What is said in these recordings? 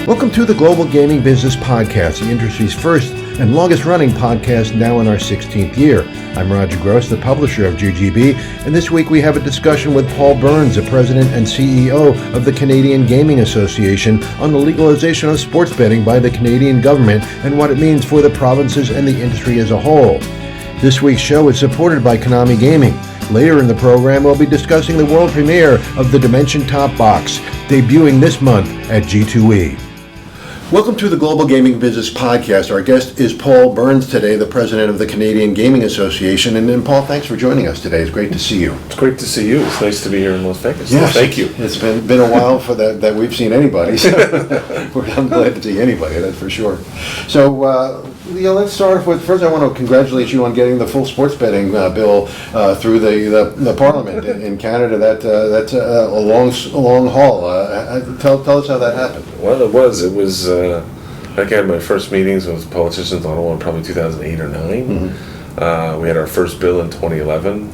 Welcome to the Global Gaming Business Podcast, the industry's first and longest-running podcast, now in our 16th year. I'm Roger Gross, the publisher of GGB, and this week we have a discussion with Paul Burns, the president and CEO of the Canadian Gaming Association, on the legalization of sports betting by the Canadian government and what it means for the provinces and the industry as a whole. This week's show is supported by Konami Gaming. Later in the program, we'll be discussing the world premiere of the Dimension Top Box, debuting this month at G2E. Welcome to the Global Gaming Business Podcast. Our guest is Paul Burns today, the president of the Canadian Gaming Association. And Paul, thanks for joining us today. It's great to see you. It's great to see you. It's nice to be here in Las Vegas. Yes, thank you. It's been a while for that we've seen anybody. So I'm glad to see anybody, that's for sure. So let's start off with, first I want to congratulate you on getting the full sports betting bill through the Parliament in Canada. That's a long haul. Tell us how that happened. Well, it was I had my first meetings with politicians in Ottawa in probably 2008 or 9. Mm-hmm. We had our first bill in 2011.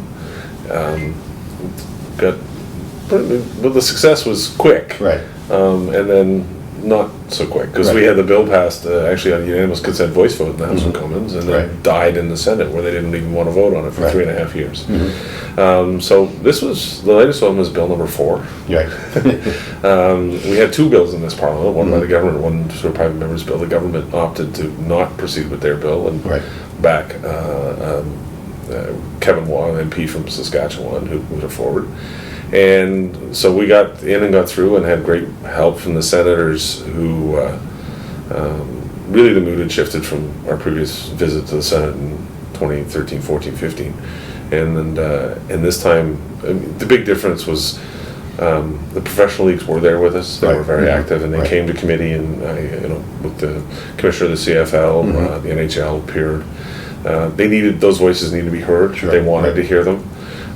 The success was quick. Right. And then not so quick, because we had the bill passed actually on unanimous consent voice vote in the House of Commons, and then died in the Senate, where they didn't even want to vote on it for 3.5 years. Mm-hmm. So the latest one was Bill number 4. Right. We had 2 bills in this Parliament, one by the government, one sort of private member's bill. The government opted to not proceed with their bill and back Kevin Waugh, MP from Saskatchewan, who moved it forward. And so we got in and got through and had great help from the senators who really the mood had shifted from our previous visit to the Senate in 2013, 14, 15. And this time, the big difference was the professional leagues were there with us. They were very active, and they came to committee, and with the commissioner of the CFL, the NHL appeared. Those voices needed to be heard. Sure. They wanted to hear them.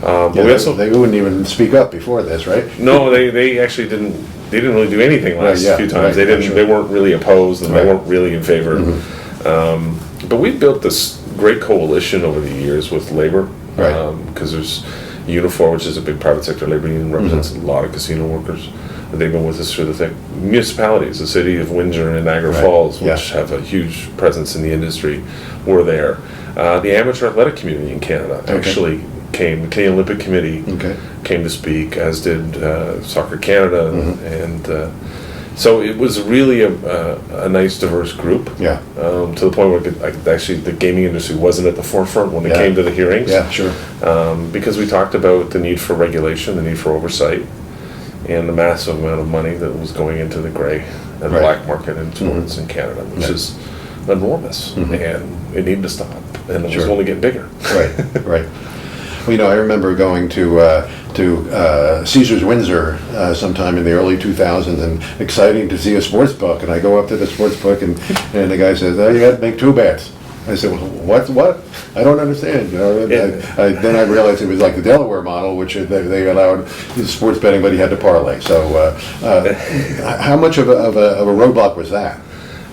But they wouldn't even speak up before this, right? No, they actually didn't. They didn't really do anything last few times. They didn't. Sure. They weren't really opposed, and they weren't really in favor. Mm-hmm. But we built this great coalition over the years with labor, because there's Unifor, which is a big private sector labor union, represents a lot of casino workers. They've been with us through the thing. Municipalities, the city of Windsor and Niagara Falls, which have a huge presence in the industry, were there. The amateur athletic community in Canada actually came. The Canadian Olympic Committee came to speak, as did Soccer Canada, and so it was really a nice, diverse group. Yeah. To the point where actually the gaming industry wasn't at the forefront when it came to the hearings. Yeah, sure. Because we talked about the need for regulation, the need for oversight, and the massive amount of money that was going into the gray and black market in sports in Canada, which is enormous, and it needed to stop, and it was only getting bigger. Right. Well, I remember going to Caesars Windsor sometime in the early 2000s, and exciting to see a sports book. And I go up to the sports book, and the guy says, "Oh, you got to make 2 bets." I said, well, "What? I don't understand." Then I realized it was like the Delaware model, which they allowed sports betting, but he had to parlay. So, how much of a roadblock was that?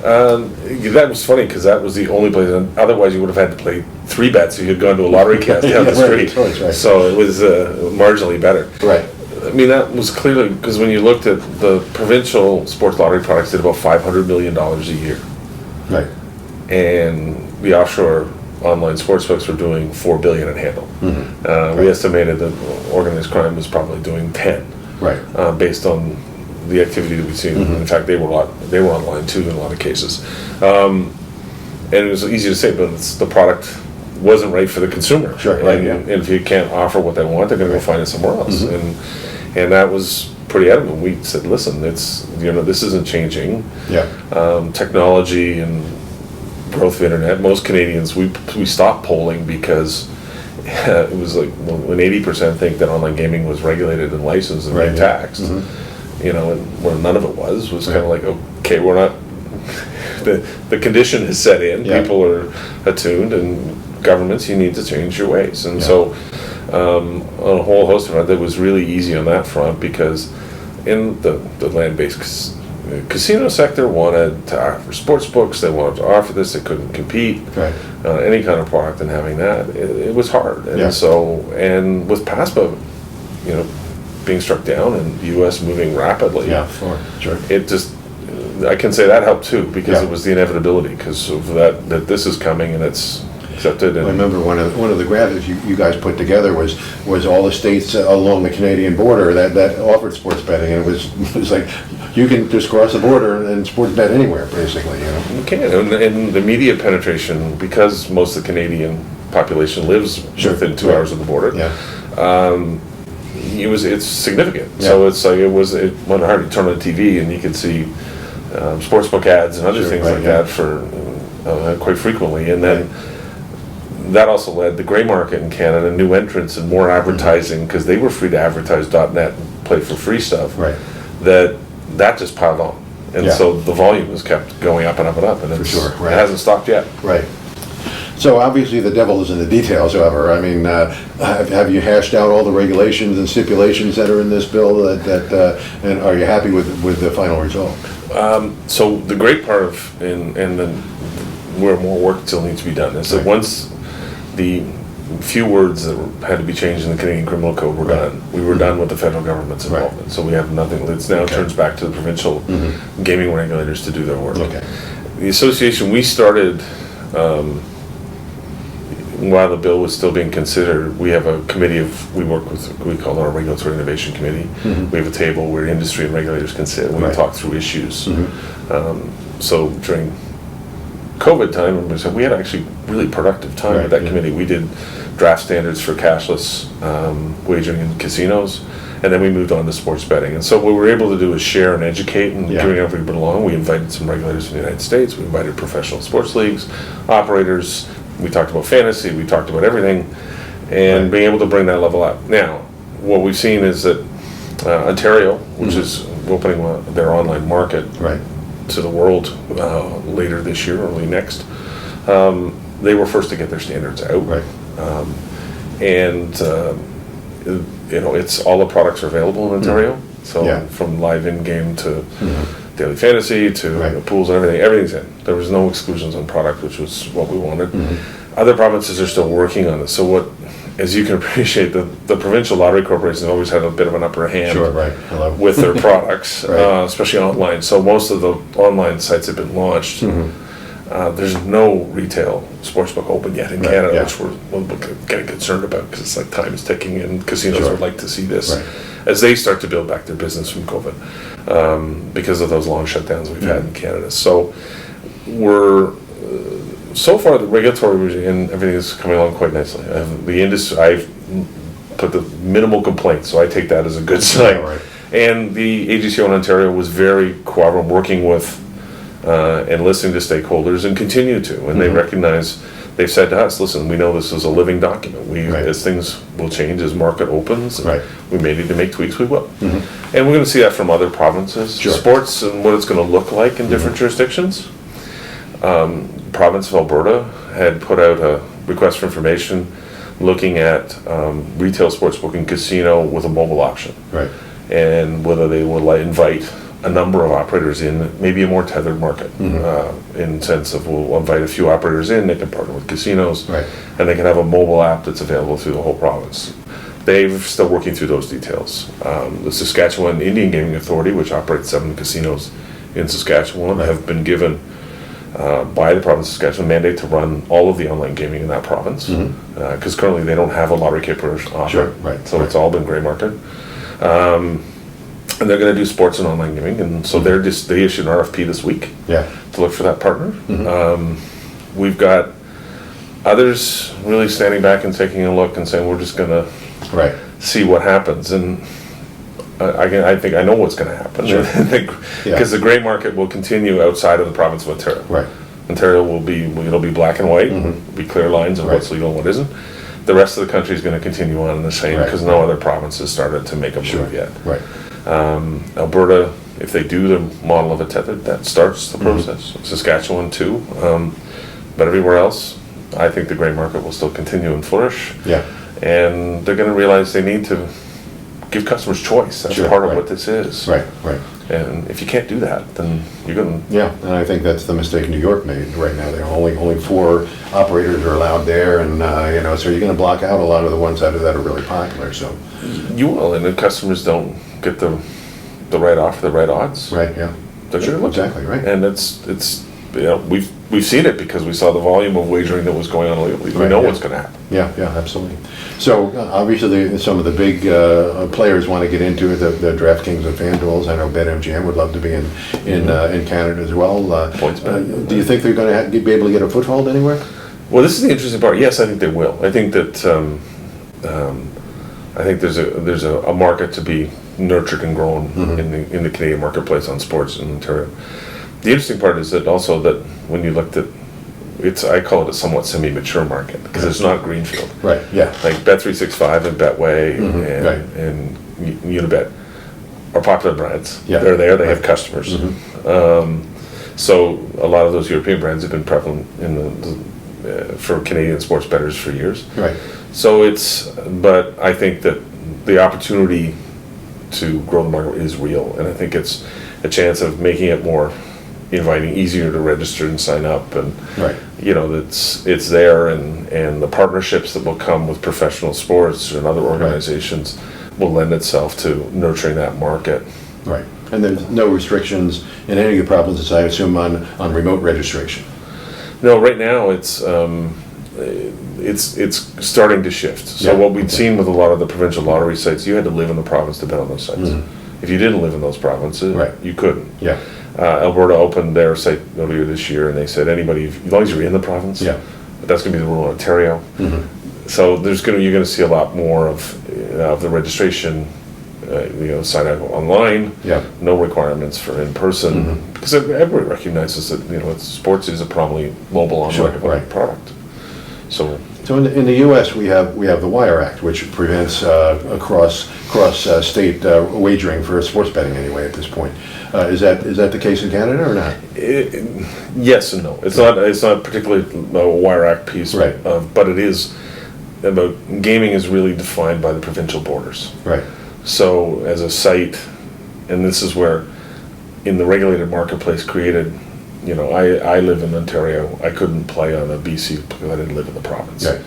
That was funny, because that was the only place. Otherwise, you would have had to play 3 bets if you had gone to a lottery cast down the street. Right. So it was marginally better. Right. I mean, that was clearly because when you looked at the provincial sports lottery products, did about $500 million a year. Right. And the offshore online sportsbooks were doing $4 billion in handle. We estimated that organized crime was probably doing 10. Right. Based on the activity that we've seen. In fact, they were online too in a lot of cases. And it was easy to say, but the product wasn't right for the consumer. Sure. And if you can't offer what they want, they're going to go find it somewhere else. And that was pretty adamant. We said, listen, this isn't changing. Yeah. Technology and growth of internet. Most Canadians, we stopped polling because it was like when 80% think that online gaming was regulated and licensed and being taxed. And where none of it was kind of like, okay, we're not. The condition has set in. Yeah. People are attuned, and governments, you need to change your ways. And so, on a whole host of it, that was really easy on that front, because in the land-based casino sector wanted to offer sports books. They wanted to offer this. They couldn't compete any kind of product, and having that, it was hard. And so, and with PASPA, being struck down and the U.S. moving rapidly, it just I can say that helped too, because Yeah. it was the inevitability, because of that this is coming and it's accepted. And I remember one of the graphics you guys put together was all the states along the Canadian border that offered sports betting, and it was like you can just cross the border and sports bet anywhere, basically. You can, and the media penetration, because most of the Canadian population lives Sure. within 2 Right. hours of the border. Yeah. It's significant. Yeah. So it's like it went hard to turn on the TV and you could see sportsbook ads and other Sure, things right, like yeah. that for quite frequently, and then that also led the gray market in Canada, new entrants and more advertising, because they were free to advertise .net and play for free stuff. Right. That just piled on, and Yeah. so the volume has kept going up and up and up, and sure, right. it hasn't stopped yet. Right. So obviously the devil is in the details, however. I mean, have you hashed out all the regulations and stipulations that are in this bill, and are you happy with the final result? So the great part of, and then where more work still needs to be done, is that Right. once the few words that had to be changed in the Canadian Criminal Code were Right. done, we were done with the federal government's Right. involvement. So we have nothing, it now Okay. turns back to the provincial gaming regulators to do their work. Okay. The association we started, while the bill was still being considered, we have a committee we work with, we call it our Regulatory Innovation Committee. We have a table where industry and regulators can sit and we Right. talk through issues. So during COVID time, we had actually really productive time Right, with that yeah. committee. We did draft standards for cashless wagering in casinos, and then we moved on to sports betting. And so what we were able to do is share and educate and Yeah. bring everybody along. We invited some regulators from the United States. We invited professional sports leagues, operators. We talked about fantasy. We talked about everything, and Right. being able to bring that level up. Now, what we've seen is that Ontario, which is opening their online market Right. to the world later this year, early next, they were first to get their standards out. Right. And it's all the products are available in Ontario. So Yeah. from live in-game to daily fantasy to Right. the pools and everything's in. There was no exclusions on product, which was what we wanted. Other provinces are still working on it. So as you can appreciate, the provincial lottery corporations have always had a bit of an upper hand Sure, right. Hello. with their products, Right. especially online. So most of the online sites have been launched. There's no retail sportsbook open yet in Right, Canada, yeah. which we're getting concerned about, because it's like time is ticking and casinos Sure. would like to see this Right. as they start to build back their business from COVID, because of those long shutdowns we've had in Canada. So so far the regulatory regime and everything is coming along quite nicely. I've put the minimal complaints, so I take that as a good sign. Yeah, right. And the AGCO in Ontario was very cooperative, working with and listening to stakeholders, and continue to. And they recognize, they've said to us, listen, we know this is a living document. Right. As things will change, as market opens, and Right. we may need to make tweaks, we will. And we're going to see that from other provinces. Sure. Sports and what it's going to look like in different jurisdictions. Province of Alberta had put out a request for information looking at retail sports booking casino with a mobile option, Right. and whether they will invite a number of operators in, maybe a more tethered market, in sense of we'll invite a few operators in, they can partner with casinos, Right. and they can have a mobile app that's available through the whole province. They're still working through those details. The Saskatchewan Indian Gaming Authority, which operates 7 casinos in Saskatchewan, Right. have been given by the province of Saskatchewan mandate to run all of the online gaming in that province, because currently they don't have a lottery capers offer. Sure, right, So right. it's all been gray market. And they're going to do sports and online gaming, and so they issued an RFP this week Yeah. to look for that partner. We've got others really standing back and taking a look and saying, we're just going to Right. see what happens. And I think I know what's going to happen. Sure. Because the gray market will continue outside of the province of Ontario. Right. Ontario it'll be black and white, be clear lines of Right. what's legal and what isn't. The rest of the country is going to continue on in the same, Right. because no other province has started to make a Sure. move yet. Right. Alberta, if they do the model of a tethered, that starts the process. Saskatchewan too, but everywhere else, I think the gray market will still continue and flourish. Yeah. And they're going to realize they need to give customers choice. That's Sure, part of right. what this is. Right. Right. And if you can't do that, then you're going to. Yeah, and I think that's the mistake New York made right now. There are only 4 operators are allowed there, and so you're going to block out a lot of the ones that are really popular. So. You will, and the customers don't get the right offer, the right odds. Right. Yeah. that you're looking. Exactly, right. And it's we've seen it because we saw the volume of wagering that was going on lately. We know what's going to happen. Yeah, absolutely. So obviously, some of the big players want to get into it. The DraftKings and FanDuel's. I know BetMGM would love to be in Canada as well. Do you think they're going to be able to get a foothold anywhere? Well, this is the interesting part. Yes, I think they will. I think that I think there's a market to be nurtured and grown in the Canadian marketplace on sports in Ontario. The interesting part is that also that when you looked at I call it a somewhat semi-mature market because it's not greenfield. Right. Yeah. Like Bet365 and Betway and Unibet are popular brands. Yeah. They're there. They have customers. So a lot of those European brands have been prevalent for Canadian sports bettors for years. Right. So but I think that the opportunity to grow the market is real, and I think it's a chance of making it more inviting, easier to register and sign up, and it's there, and the partnerships that will come with professional sports and other organizations will lend itself to nurturing that market. Right. And there's no restrictions in any of the provinces, I assume, on remote registration. No, right now it's starting to shift. So what we'd seen with a lot of the provincial lottery sites, you had to live in the province to bet on those sites. If you didn't live in those provinces, you couldn't. Yeah. Alberta opened their site earlier this year, and they said anybody, as long as you're in the province, but that's going to be the rule in Ontario. So you're going to see a lot more of the registration. Sign up online. No requirements for in person because everybody recognizes that sports is a probably mobile online product. So in the U.S. we have the Wire Act, which prevents cross state wagering for sports betting anyway at this point. Is that the case in Canada or not? Yes and no. It's not particularly a Wire Act piece, but it is about gaming is really defined by the provincial borders. Right. So as a site, and this is where in the regulated marketplace created, I live in Ontario, I couldn't play on a BC because I didn't live in the province. Right.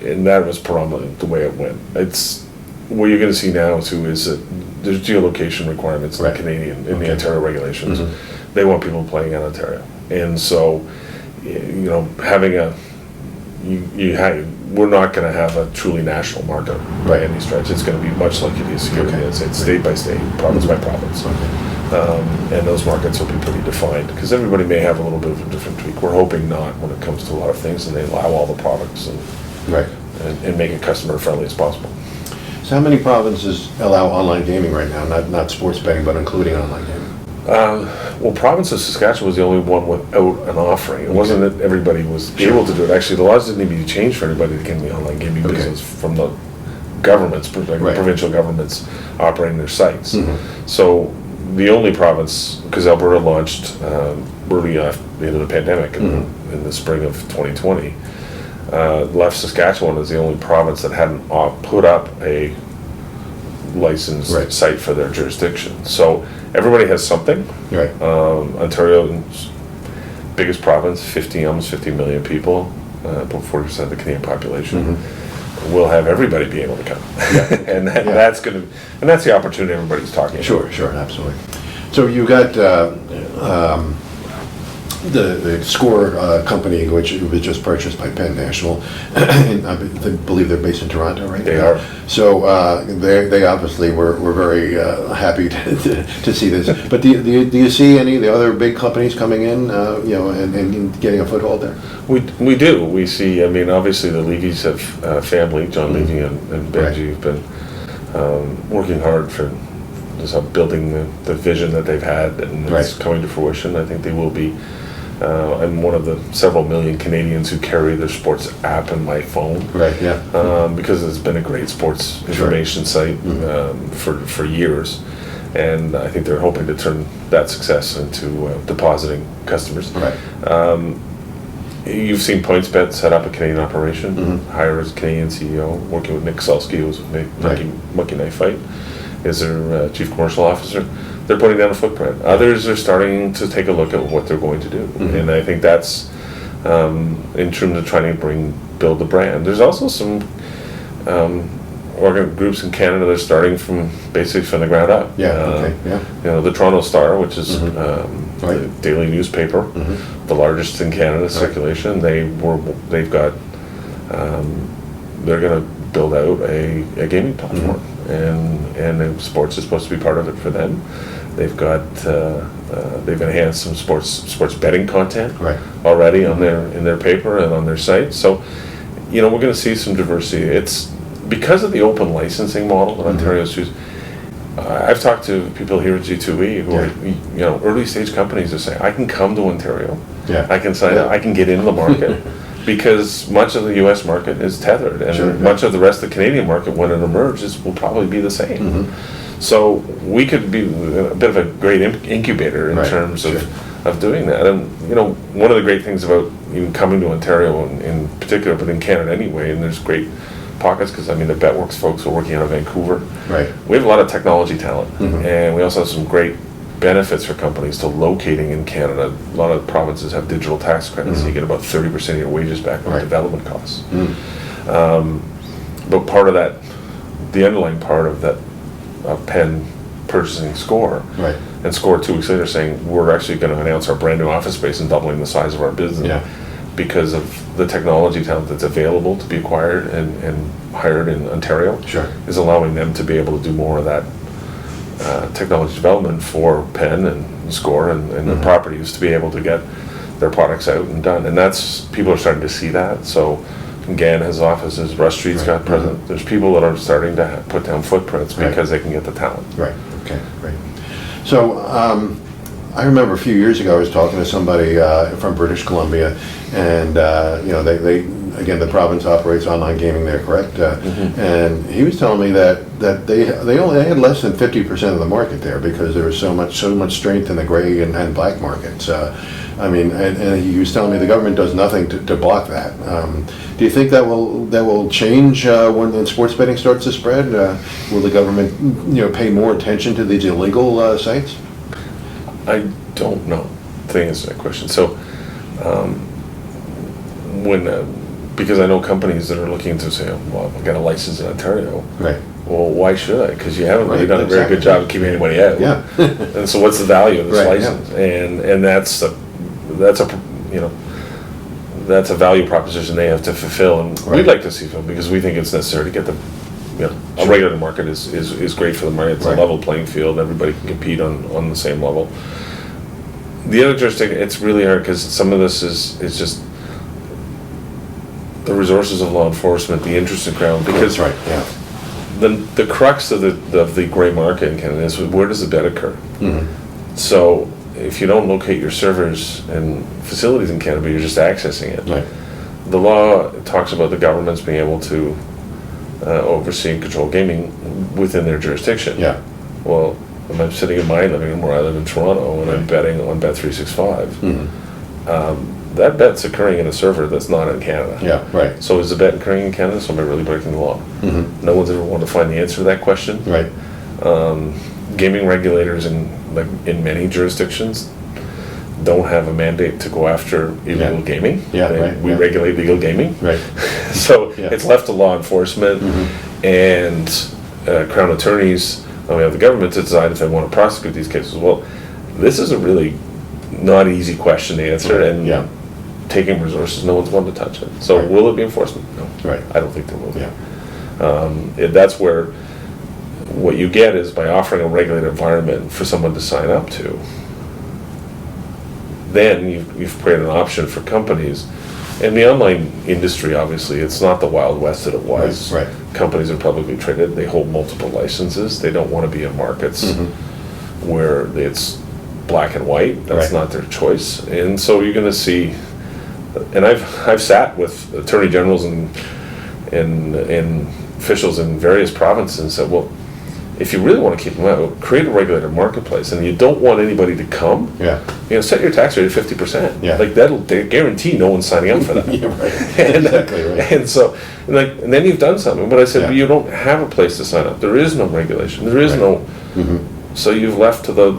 And that was predominantly the way it went. It's what you're going to see now too is that there's geolocation requirements in the Canadian, in the Ontario regulations. They want people playing in Ontario. And so, having we're not going to have a truly national market by any stretch. It's going to be much like it is here in the United States, state by state, province by province. And those markets will be pretty defined because everybody may have a little bit of a different tweak. We're hoping not when it comes to a lot of things, and they allow all the products and make it customer friendly as possible. So how many provinces allow online gaming right now? Not sports betting, but including online gaming. Well, province of Saskatchewan was the only one without an offering. It wasn't that everybody was able to do it. Actually, the laws didn't need to be changed for anybody to get in the online gaming business from the governments, provincial governments operating their sites. So the only province, because Alberta launched early after the end of the pandemic in the spring of 2020, left Saskatchewan as the only province that hadn't put up a licensed site for their jurisdiction. So everybody has something. Ontario's biggest province, almost 50 million people, about 40% of the Canadian population. Will have everybody be able to come, and that's the opportunity everybody's talking about. Sure, absolutely. So you got the Score company, which was just purchased by Penn National, and I believe they're based in Toronto, right? They are. So they obviously were very happy to see this. But do you see any of the other big companies coming in, and getting a foothold there? We do. We see. I mean, obviously the Levy's have family. John Levy and Benji have been working hard for just building the vision that they've had, and it's coming to fruition. I think they will be. I'm one of the several million Canadians who carry their sports app in my phone. Because it's been a great sports information site for years, and I think they're hoping to turn that success into depositing customers. You've seen PointsBet set up a Canadian operation, hire a Canadian CEO, working with Nick Salsky, who's with Monkey Knife Fight, is their chief commercial officer. They're putting down a footprint. Others are starting to take a look at what they're going to do, and I think that's in terms of trying to build the brand. There's also some groups in Canada that are starting from basically from the ground up. The Toronto Star, which is the daily newspaper, the largest in Canada circulation. They've got they're going to build out a gaming platform, and sports is supposed to be part of it for them. They've got they've enhanced some sports betting content already on in their paper and on their site. So, we're going to see some diversity. It's because of the open licensing model that Ontario's choosing. I've talked to people here at G2E who are early stage companies that say, I can come to Ontario, I can sign up, I can get into the market. Because much of the U.S. market is tethered, and much of the rest of the Canadian market, when it emerges, will probably be the same. So we could be a bit of a great incubator in terms of doing that. And one of the great things about even coming to Ontario in particular, but in Canada anyway, and there's great pockets, because the BetWorks folks are working out of Vancouver. We have a lot of technology talent, and we also have some great benefits for companies to locating in Canada. A lot of provinces have digital tax credits, so you get about 30% of your wages back on development costs. But part of that, the underlying part of that Penn purchasing Score, and Score 2 weeks later saying, we're actually going to announce our brand new office space and doubling the size of our business because of the technology talent that's available to be acquired and hired in Ontario, is allowing them to be able to do more of that technology development for Penn and Score and the properties to be able to get their products out and done. And people are starting to see that. So GAN has offices, Rush Street's got present. There's people that are starting to put down footprints because they can get the talent. Okay, great. So I remember a few years ago I was talking to somebody from British Columbia, and they again, the province operates online gaming there, correct? And he was telling me that they only had less than 50% of the market there because there was so much strength in the gray and black markets. And he was telling me the government does nothing to block that. Do you think that will change when sports betting starts to spread? Will the government pay more attention to these illegal sites? I don't know the answer to that question. So because I know companies that are looking to say, well, I've got a license in Ontario. Well, why should I? Because you haven't really done a very good job of keeping anybody out. And so what's the value of this license? And that's a value proposition they have to fulfill, and we'd like to see fulfilled because we think it's necessary to get a regular market is great for the market. It's a level playing field. Everybody can compete on the same level. The other jurisdiction, it's really hard because some of this is just the resources of law enforcement, the interest in crowd, because the crux of the gray market in Canada is where does the bet occur? So if you don't locate your servers and facilities in Canada, you're just accessing it. The law talks about the governments being able to oversee and control gaming within their jurisdiction. Well, when I'm sitting in my living room where I live in Toronto and I'm betting on Bet365, that bet's occurring in a server that's not in Canada. So is the bet occurring in Canada? So am I really breaking the law? No one's ever wanted to find the answer to that question. Gaming regulators in many jurisdictions don't have a mandate to go after illegal gaming. We regulate legal gaming. So it's left to law enforcement and crown attorneys on behalf of the government to decide if they want to prosecute these cases. Well, this is a really not easy question to answer, and taking resources, no one's wanted to touch it. So will it be enforcement? No. I don't think there will be. That's where what you get is by offering a regulated environment for someone to sign up to, then you've created an option for companies. In the online industry, obviously, it's not the Wild West that it was. Companies are publicly traded. They hold multiple licenses. They don't want to be in markets where it's black and white. That's not their choice. And so you're going to see, and I've sat with attorney generals and officials in various provinces and said, well, if you really want to keep them out, create a regulated marketplace, and you don't want anybody to come. Set your tax rate at 50%. Like that'll guarantee no one's signing up for that. And so, and then you've done something. But I said, well, you don't have a place to sign up. There is no regulation. There is no. So you've left to the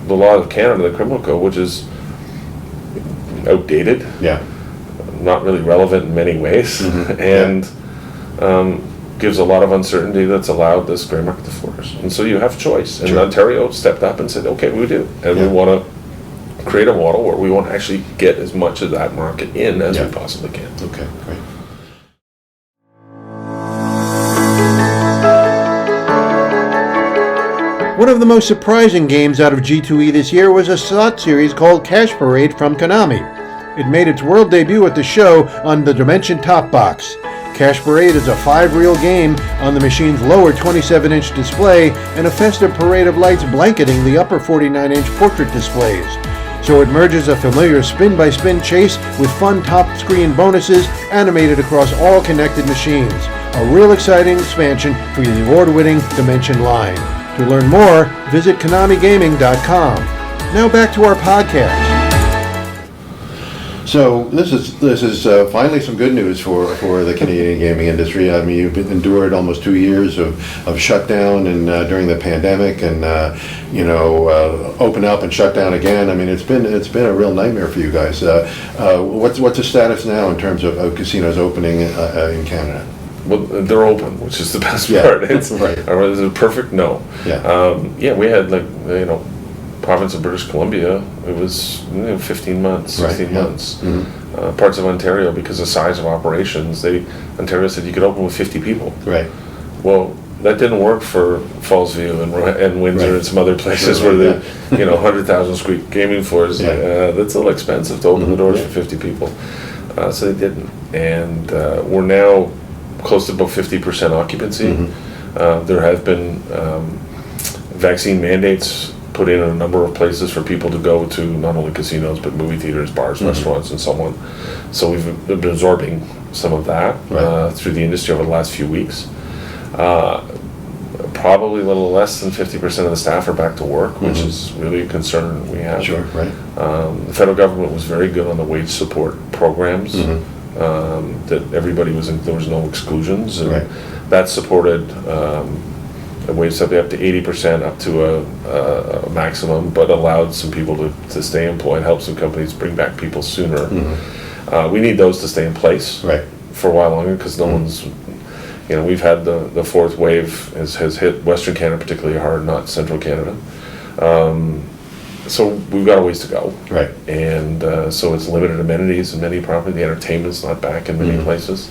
law of Canada, the criminal code, which is outdated. Not really relevant in many ways, and gives a lot of uncertainty that's allowed this gray market to flourish. And so you have choice. And Ontario stepped up and said, okay, we do. And we want to create a model where we want to actually get as much of that market in as we possibly can. Okay, great. One of the most surprising games out of G2E this year was a slot series called Cash Parade from Konami. It made its world debut at the show on the Dimension Top Box. Cash Parade is a 5-reel game on the machine's lower 27-inch display and a festive parade of lights blanketing the upper 49-inch portrait displays. So it merges a familiar spin-by-spin chase with fun top-screen bonuses animated across all connected machines. A real exciting expansion for the award-winning Dimension line. To learn more, visit KonamiGaming.com. Now back to our podcast. So this is finally some good news for the Canadian gaming industry. I mean, you've endured almost 2 years of shutdown and during the pandemic, and open up and shut down again. I mean, it's been a real nightmare for you guys. What's the status now in terms of casinos opening in Canada? Well, they're open, which is the best part. It's right. Is it perfect? No. Yeah. We had province of British Columbia. It was 15 months, 16 months. Mm-hmm. Parts of Ontario, because of size of operations, Ontario said you could open with 50 people. Right. Well, that didn't work for Fallsview and Windsor and some other places where the 100,000 square gaming floors. That's a little expensive to open the doors for 50 people. So they didn't, and we're now close to about 50% occupancy. Mm-hmm. There have been vaccine mandates put in a number of places for people to go to, not only casinos but movie theaters, bars, restaurants, and so on. So we've been absorbing some of that through the industry over the last few weeks. Probably a little less than 50% of the staff are back to work, which is really a concern we have. Sure, right. The federal government was very good on the wage support programs. That everybody was in, there was no exclusions, and that supported a wage up to 80%, up to a maximum, but allowed some people to stay employed, help some companies bring back people sooner. We need those to stay in place for a while longer, because no one's, we've had the fourth wave has hit Western Canada particularly hard, not Central Canada. So we've got a ways to go. Right. And so it's limited amenities in many properties. The entertainment's not back in many places.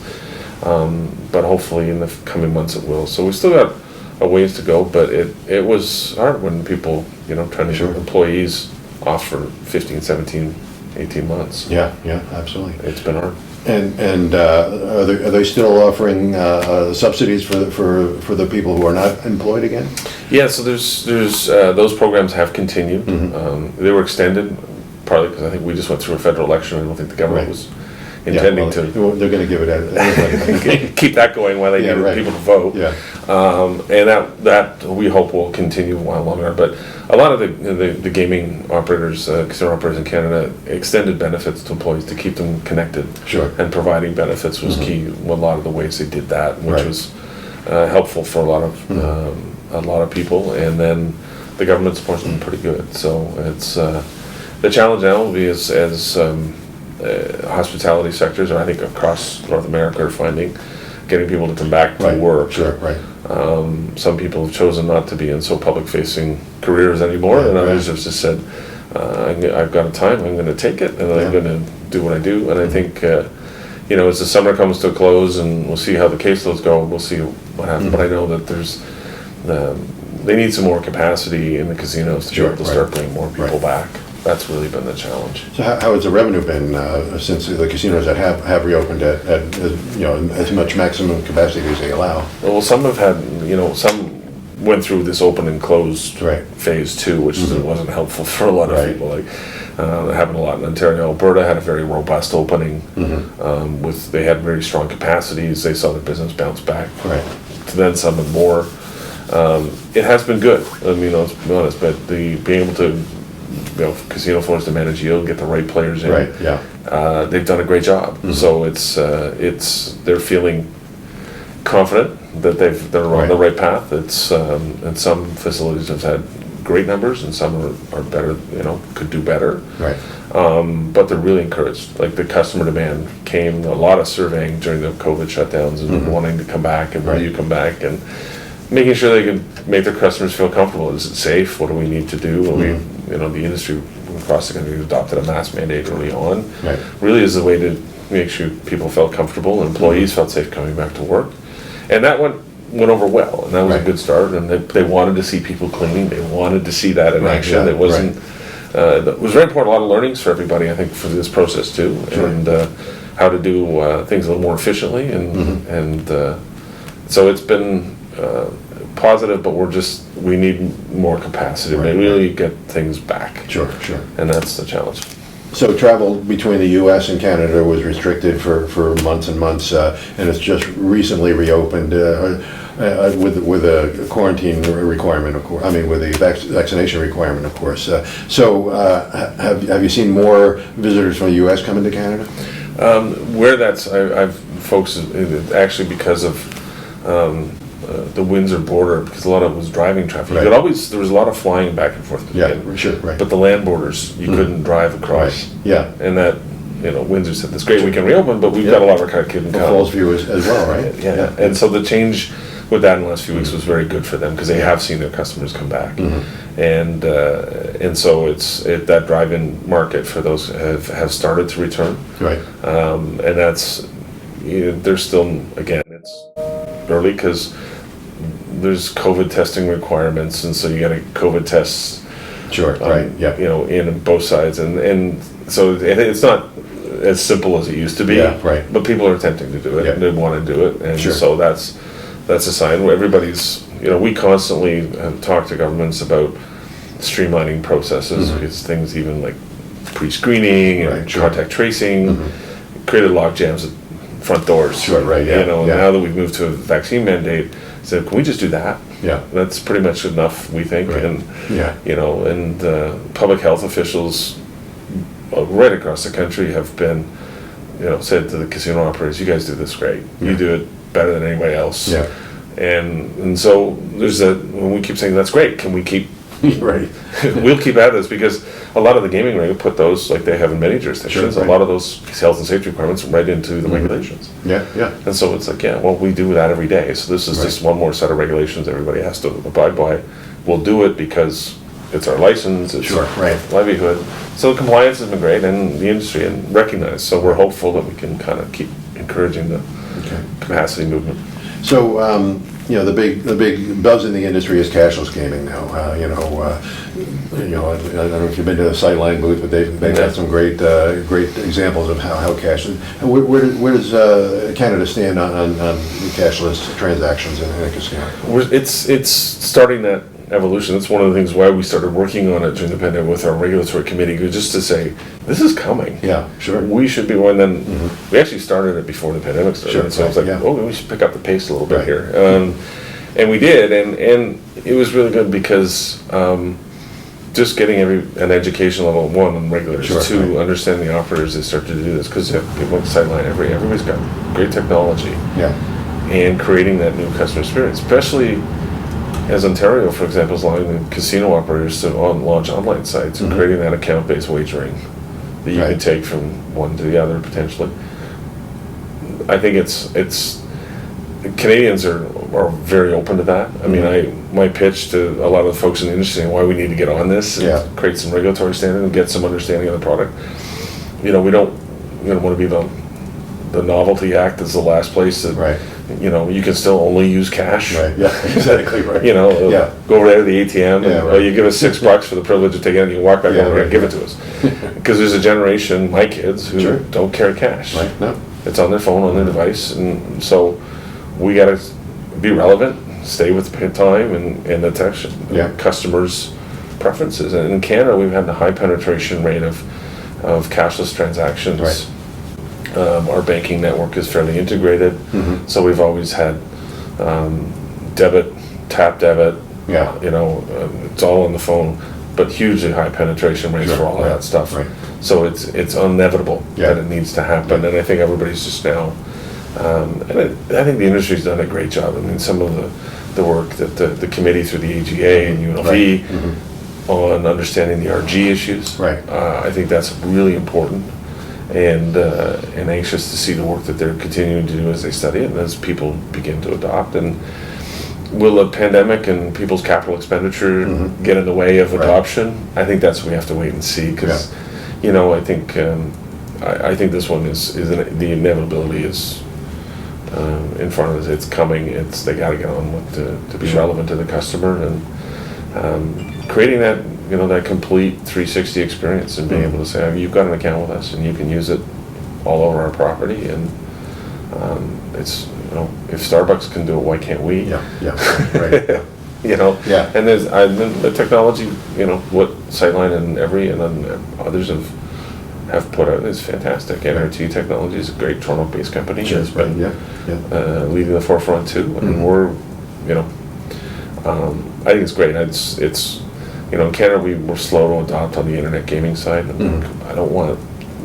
But hopefully in the coming months it will. So we still got a ways to go, but it was hard when people, trying to get employees off for 15, 17, 18 months. Yeah, absolutely. It's been hard. And are they still offering subsidies for the people who are not employed again? Yeah, so there's those programs have continued. They were extended partly because I think we just went through a federal election. I don't think the government was intending to. They're going to give it keep that going while they get people to vote. Yeah. And that we hope will continue a while longer. But a lot of the gaming operators, casino operators in Canada, extended benefits to employees to keep them connected. Sure. And providing benefits was key. A lot of the ways they did that, which was helpful for a lot of people. And then the government support's been pretty good. So it's the challenge now will be as hospitality sectors, and I think across North America, are finding getting people to come back to work. Sure, right. Some people have chosen not to be in so public-facing careers anymore, and others have just said, I've got a time, I'm going to take it, and I'm going to do what I do. And I think, as the summer comes to a close, and we'll see how the caseloads go, we'll see what happens. But I know that they need some more capacity in the casinos to be able to start bringing more people back. That's really been the challenge. So how has the revenue been since the casinos that have reopened at as much maximum capacity as they allow? Well, some have had, some went through this open and closed phase 2, which wasn't helpful for a lot of people. Like it happened a lot in Ontario. Alberta had a very robust opening. They had very strong capacities. They saw the business bounce back. Right. Then some and more. It has been good. I mean, let's be honest, but being able to casino floors to manage yield, get the right players in. Right. Yeah. They've done a great job. So they're feeling confident that they're on the right path. It's and some facilities have had great numbers, and some are better, could do better. Right. But they're really encouraged. Like the customer demand came, a lot of surveying during the COVID shutdowns and wanting to come back and will you come back, and making sure they can make their customers feel comfortable. Is it safe? What do we need to do? The industry across the country adopted a mask mandate early on. Right. Really is a way to make sure people felt comfortable, employees felt safe coming back to work. And that went over well, and that was a good start. And they wanted to see people cleaning. They wanted to see that in action. It wasn't. It was very important. A lot of learnings for everybody, I think, for this process too, and how to do things a little more efficiently. And so it's been positive, but we need more capacity to really get things back. Sure. And that's the challenge. So travel between the U.S. and Canada was restricted for months and months, and it's just recently reopened with a quarantine requirement, of course. I mean, with a vaccination requirement, of course. So have you seen more visitors from the U.S. come into Canada? Where I've folks actually because of the Windsor border, because a lot of it was driving traffic. Right. There was a lot of flying back and forth. Sure, right. But the land borders, you couldn't drive across. Right. Yeah. And that, Windsor said, that's great, we can reopen, but we've got a lot of our cars couldn't come. Fallsview as well, right? Yeah. And so the change with that in the last few weeks was very good for them, because they have seen their customers come back. And so that drive-in market for those have started to return. Right. And that's, there's still, again, it's early because there's COVID testing requirements, and so you got to COVID tests. Sure. Right. Yeah. In both sides, and so it's not as simple as it used to be. Yeah. Right. But people are attempting to do it. Yeah. They want to do it, and Sure. so that's a sign. Everybody's. We constantly talk to governments about streamlining processes. It's things even like pre-screening and contact tracing. Created log jams at front doors. Sure. Right. Yeah. Now that we've moved to a vaccine mandate. So can we just do that? Yeah. That's pretty much enough, we think. Right. And public health officials right across the country have been, said to the casino operators, you guys do this great. You do it better than anybody else. Yeah. And so there's that, when we keep saying that's great, can we keep Right. we'll keep at this, because a lot of the gaming reg put those, like they have in many jurisdictions, Sure, right. a lot of those health and safety requirements right into the regulations. Yeah. And so it's like, we do that every day. So this is just one more set of regulations everybody has to abide by. We'll do it because it's our license, it's Sure, right. livelihood. So compliance has been great, and the industry and recognized. So we're hopeful that we can kind of keep encouraging the capacity movement. So, the big buzz in the industry is cashless gaming now. I don't know if you've been to the Sightline booth, but they've got some great examples of how cashless. Where does Canada stand on cashless transactions in a casino? It's starting that evolution. That's one of the things why we started working on it during the pandemic with our regulatory committee, just to say, this is coming. Yeah, sure. We should be one. Then we actually started it before the pandemic started. Sure, So I was like, we should pick up the pace a little bit Right. here. And we did, and it was really good because just getting an education level, one, on regulators, Sure, two, right. understanding the operators that start to do this, because people on the sideline, everybody's got great technology. Yeah. And creating that new customer experience, especially as Ontario, for example, is allowing the casino operators to launch online sites and creating that account-based wagering that you can take from one to the other potentially. I think it's Canadians are very open to that. I mean, my pitch to a lot of the folks in the industry and why we need to get on this and create some regulatory standing and get some understanding of the product. We don't want to be the novelty act is the last place that you can still only use cash. Right. Yeah. Exactly. Right. Go over there to the ATM and you give us $6 for the privilege of taking it and you walk back over here and give it to us. Because there's a generation, my kids, who don't carry cash. Right. No. It's on their phone, on their device, and so we got to be relevant, stay with the time and attention, customers' preferences. And in Canada, we've had a high penetration rate of cashless transactions. Right. Our banking network is fairly integrated, so we've always had debit, tap debit. It's all on the phone, but hugely high penetration rates for all of that stuff. Right. So it's inevitable that it needs to happen, and I think everybody's just now. And I think the industry's done a great job. I mean, some of the work that the committee through the AGA and UNLV on understanding the RG issues. Right. I think that's really important, and anxious to see the work that they're continuing to do as they study it and as people begin to adopt. And will a pandemic and people's capital expenditure get in the way of adoption? I think that's what we have to wait and see, because I think I think this one is the inevitability is in front of us. It's coming. They got to get on with to be relevant to the customer, and creating that that complete 360 experience, and being able to say, you've got an account with us and you can use it all over our property. And it's if Starbucks can do it, why can't we? Right. And there's the technology, what Sightline and then others have put out is fantastic. NRT Technology is a great Toronto-based company. Sure, Has been leading the forefront too, and we're, I think it's great. It's in Canada we're slow to adopt on the internet gaming side. And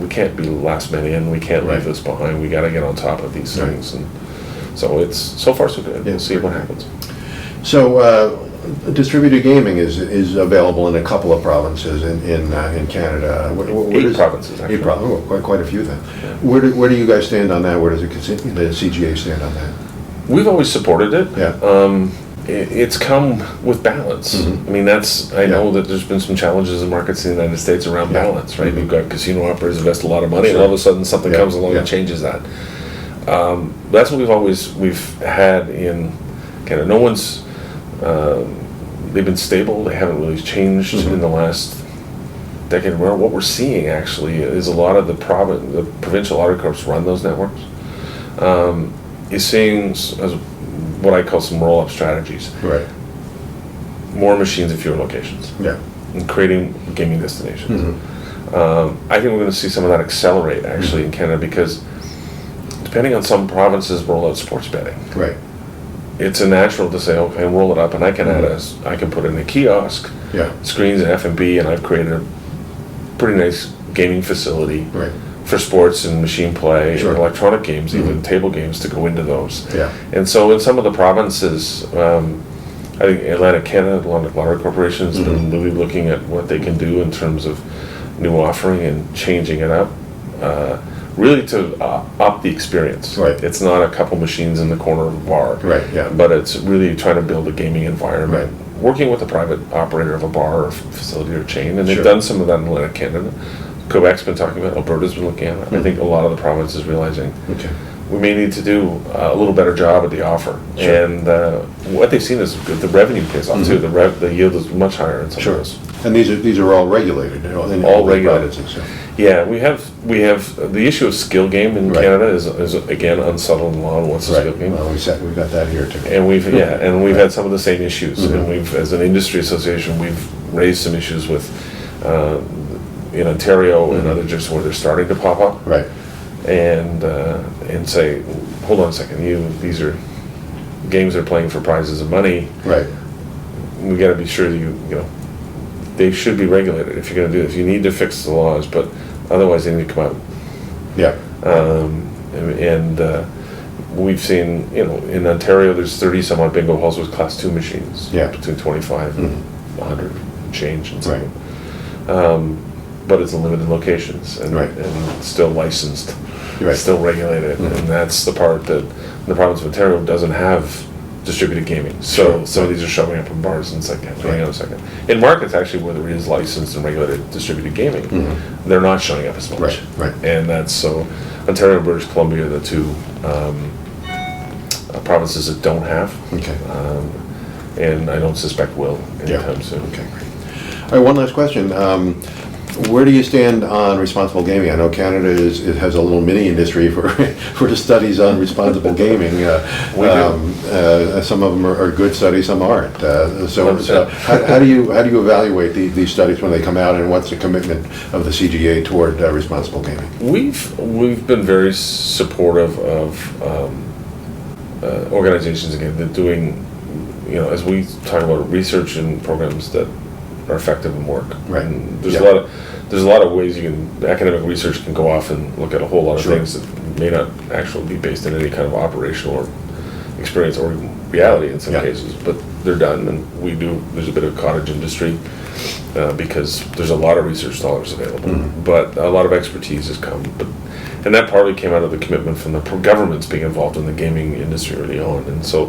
we can't be last minute in. We can't leave this behind. We got to get on top of these things, and so so far so good. We'll see what happens. So. Distributed gaming is available in a couple of provinces in Canada. Eight provinces, actually. 8 provinces, quite a few then. Yeah. Where do you guys stand on that? Where does the CGA stand on that? We've always supported it. Yeah. It's come with balance. I mean, I know that there's been some challenges in markets in the United States around balance, right? You've got casino operators invest a lot of money, and all of a sudden something comes along and changes that. That's what we've had in Canada. No one's they've been stable. They haven't really changed in the last decade. What we're seeing actually is a lot of the provincial audit corps run those networks. Is seeing as what I call some roll-up strategies. Right. More machines in fewer locations. Yeah. And creating gaming destinations. I think we're going to see some of that accelerate actually in Canada, because depending on some provinces roll out sports betting. Right. It's a natural to say, okay, roll it up, and I can I can put in a kiosk, screens and F&B, and I've created a pretty nice gaming facility for sports and machine play and electronic games, even table games, to go into those. Yeah. And so in some of the provinces, I think Atlantic Canada, Atlantic Lottery Corporation has been really looking at what they can do in terms of new offering and changing it up. Really to up the experience. Right. It's not a couple machines in the corner of a bar. Right, yeah. But it's really trying to build a gaming environment, working with a private operator of a bar or facility or chain, and they've done some of that in Atlantic Canada. Quebec's been talking about it, Alberta's been looking at it. I think a lot of the provinces realizing we may need to do a little better job at the offer. And what they've seen is the revenue pays off too. The yield is much higher in some of those. And these are all regulated. All regulated. So. Yeah, we have the issue of skill game in Canada is again unsettled in law. What's a skill game? Well, we've got that here too. And we've had some of the same issues, and we've, as an industry association, we've raised some issues with in Ontario and other jurisdictions where they're starting to pop up. Right. And say, hold on a second, these are games they're playing for prizes of money. Right. We got to be sure that they should be regulated if you're going to do this. You need to fix the laws, but otherwise they need to come out. Yeah. We've seen, in Ontario, there's 30 some odd bingo halls with class 2 machines. Yeah. Between 25 and 100 change and something. But it's in limited locations and still licensed, still regulated, and that's the part that the province of Ontario doesn't have distributed gaming. So some of these are showing up in bars, and it's like, hang on a second. In markets actually where there is licensed and regulated distributed gaming, they're not showing up as much. Right. And that's so Ontario and British Columbia are the two provinces that don't have. Okay. And I don't suspect will anytime soon. Okay. All right, one last question. Where do you stand on responsible gaming? I know Canada has a little mini industry for studies on responsible gaming. Some of them are good studies, some aren't. So how do you evaluate these studies when they come out, and what's the commitment of the CGA toward responsible gaming? We've been very supportive of organizations again that doing, as we talk about research and programs that are effective and work. Right. And there's a lot of ways academic research can go off and look at a whole lot of things that may not actually be based in any kind of operational or experience or reality in some cases. But they're done, and there's a bit of cottage industry because there's a lot of research dollars available, but a lot of expertise has come. And that partly came out of the commitment from the governments being involved in the gaming industry early on. And so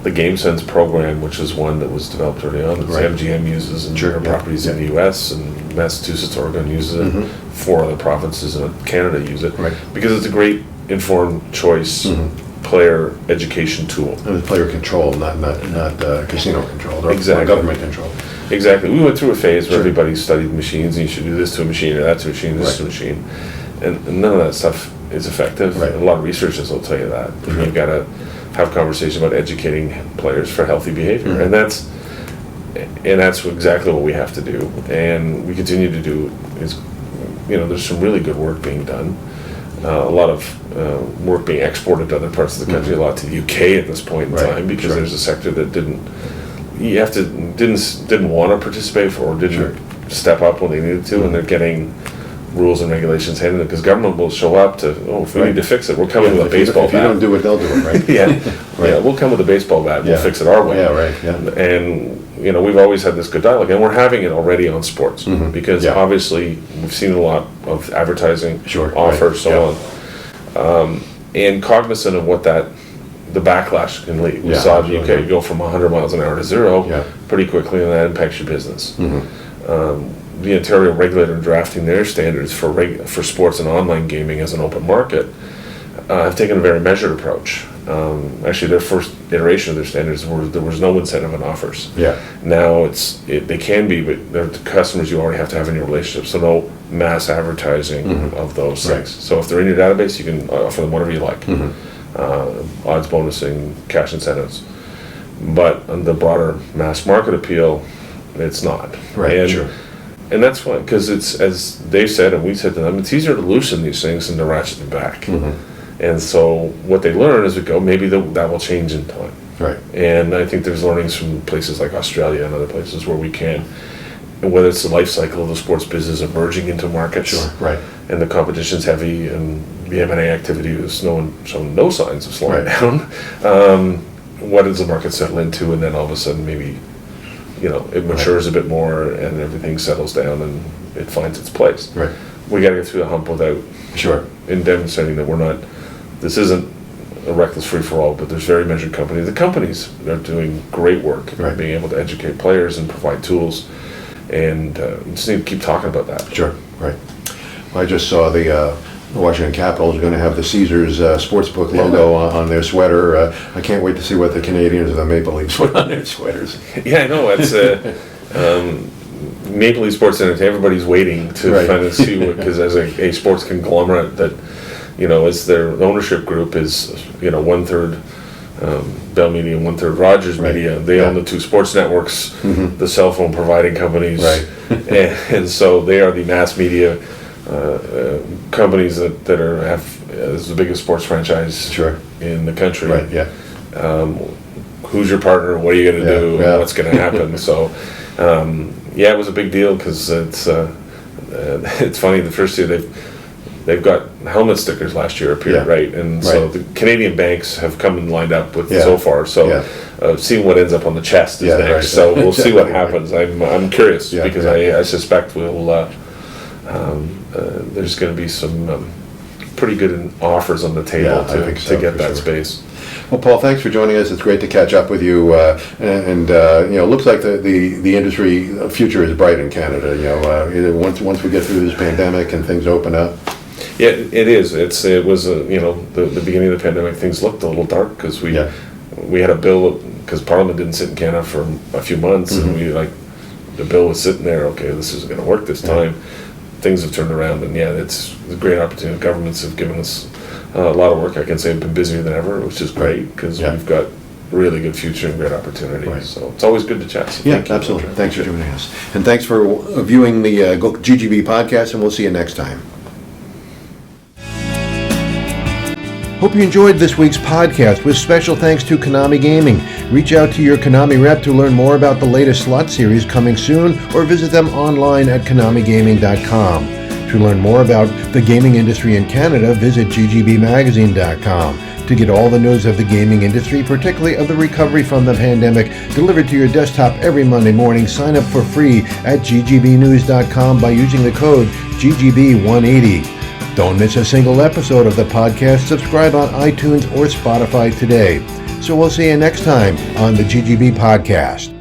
the GameSense program, which is one that was developed early on, that MGM uses in properties in the U.S., and Massachusetts, Oregon uses it, 4 other provinces in Canada use it, because it's a great informed choice player education tool. And it's player control, not casino control, or government control. Exactly. We went through a phase where everybody studied machines, and you should do this to a machine, or that to a machine, this to a machine. And none of that stuff is effective. A lot of researchers will tell you that. You've got to have conversations about educating players for healthy behavior, and that's exactly what we have to do. And we continue to do. There's some really good work being done. A lot of work being exported to other parts of the country, a lot to the UK at this point in time, because there's a sector that didn't want to participate or didn't step up when they needed to, and they're getting rules and regulations handed because government will show up to, if we need to fix it, we're coming with a baseball bat. If you don't do it, they'll do it, right? Yeah, we'll come with a baseball bat, we'll fix it our way. And we've always had this good dialogue, and we're having it already on sports, because obviously we've seen a lot of advertising offers, so on, and cognizant of what the backlash can lead. We saw the UK go from 100 miles an hour to 0 pretty quickly, and that impacts your business. The Ontario regulator drafting their standards for sports and online gaming as an open market have taken a very measured approach. Actually, their first iteration of their standards there was no incentive on offers. Now they can be, but they're the customers you already have to have in your relationship. So no mass advertising of those things. So if they're in your database, you can offer them whatever you like. Odds bonusing, cash incentives. But on the broader mass market appeal, it's not. And that's fine, because it's, as they said, and we said to them, it's easier to loosen these things than to ratchet them back. And so what they learn as we go, maybe that will change in time. And I think there's learnings from places like Australia and other places where we can, and whether it's the life cycle of the sports business emerging into markets, and the competition's heavy, and the M&A activity is shown no signs of slowing down. What does the market settle into, and then all of a sudden maybe it matures a bit more, and everything settles down, and it finds its place. We got to get through the hump without in demonstrating that this isn't a reckless free-for-all, but there's very measured companies. The companies are doing great work being able to educate players and provide tools, and you just need to keep talking about that. Well, I just saw the Washington Capitals are going to have the Caesars Sportsbook logo on their sweater. I can't wait to see what the Canadians or the Maple Leafs put on their sweaters. I know. It's Maple Leaf Sports Entertainment. Everybody's waiting to kind of see because as a sports conglomerate that, as their ownership group is, 1/3 Bell Media and 1/3 Rogers Media. They own the 2 sports networks, the cell phone providing companies, and so they are the mass media companies that have is the biggest sports franchise in the country. Who's your partner? What are you going to do? What's going to happen? So, it was a big deal because it's funny. The first year they've got helmet stickers last year appeared, and so the Canadian banks have come and lined up with so far. So seeing what ends up on the chest is next. So we'll see what happens. I'm curious because I suspect we'll. There's going to be some pretty good offers on the table to get that space. Well, Paul, thanks for joining us. It's great to catch up with you. And it looks like the industry future is bright in Canada. Once we get through this pandemic and things open up. Yeah, it is. It was the beginning of the pandemic. Things looked a little dark because we had a bill because Parliament didn't sit in Canada for a few months, and the bill was sitting there. Okay, this isn't going to work this time. Things have turned around, and it's a great opportunity. Governments have given us a lot of work. I can say we've been busier than ever, which is great because we've got really good future and great opportunity. So it's always good to chat. So absolutely. Thanks for joining us, and thanks for viewing the GGB Podcast. And we'll see you next time. Hope you enjoyed this week's podcast with special thanks to Konami Gaming. Reach out to your Konami rep to learn more about the latest slot series coming soon or visit them online at konamigaming.com. To learn more about the gaming industry in Canada, visit ggbmagazine.com. To get all the news of the gaming industry, particularly of the recovery from the pandemic, delivered to your desktop every Monday morning, sign up for free at ggbnews.com by using the code GGB180. Don't miss a single episode of the podcast. Subscribe on iTunes or Spotify today. So we'll see you next time on the GGB Podcast.